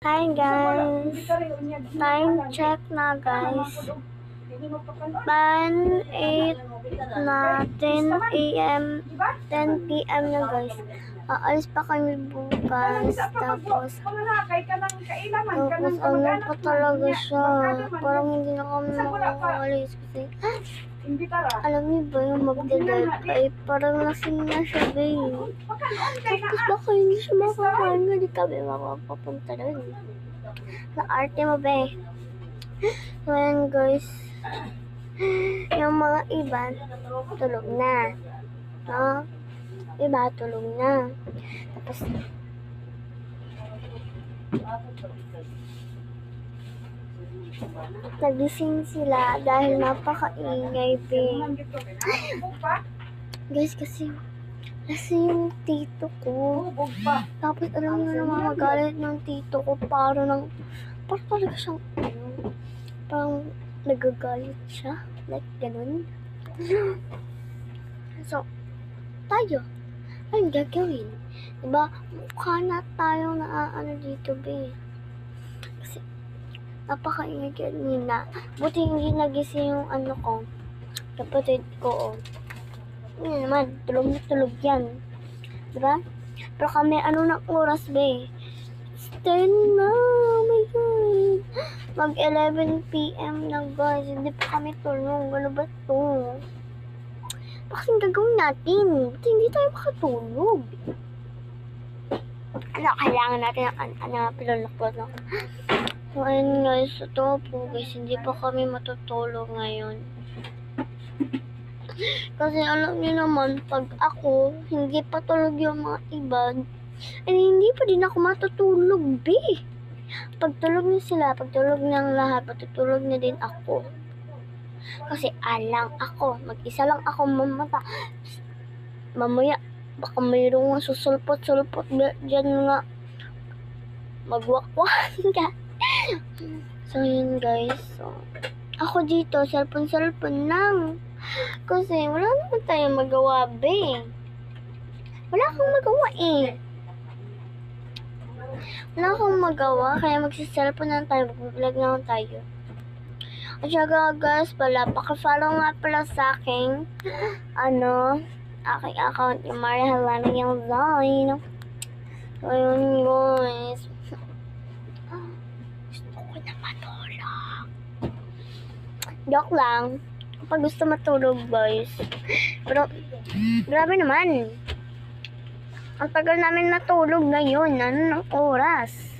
Hi guys, time check na guys. 8 na 10 a.m. 10 p.m. na guys. Aalis pa kami bukas. Tapos ano pa talaga siya. Parang hindi na kami makakalis kasi alam niyo ba yung magdadrive ay parang lasing na siya babe. Tapos baka hindi siya makakain, hindi kami makapapunta rin. Sa arte mo ba eh. So ayan guys, yung mga iba tulog na, no? Iba tulog na. Tapos nagising sila dahil napakaingay be. Guys, kasi yung tito ko. Tapos alam niyo naman magalit ng tito ko parang talaga siyang parang nagagalit siya. Like ganun. So, tayo. Anong gagawin? Diba? Mukha na tayo na dito be. Kasi napakaingay kanina. Buti hindi nagising yung ko. Kapatid ko. Yan naman, tulog na tulog yan. Diba? Pero kami, ng oras ba eh? 10 na, oh my God. Mag 11 p.m. na guys, hindi pa kami tulog. Ano ba to? Bakit gagawin natin? Buti hindi tayo makatulog. Kailangan natin ang pinulukot na. So, ayun guys, ito po guys, hindi pa kami matutulog ngayon. Kasi alam niyo naman, pag ako, hindi pa tulog yung mga iba, hindi pa din ako matutulog, be. Pag tulog na sila, pag tulog ng lahat, matutulog na din ako. Kasi alang ako, mag-isa lang ako mamata. Mamaya, baka mayroong susulpot-sulpot dyan nga. Magwakwan ka. So yun guys, so, ako dito, cellphone lang. Kasi wala naman tayong magawa, be. Wala akong magawa eh. Wala akong magawa, kaya magsiselfon lang tayo, mag-vlog naman tayo. At saka guys, paki-follow nga pala sa aking, aking account, yung Maria Helena yung Zine. So yun guys. Gusto ko na matulog. Joke lang. Kapag gusto matulog guys. Pero, grabe naman. Ang tagal namin natulog ngayon. Ano ng oras?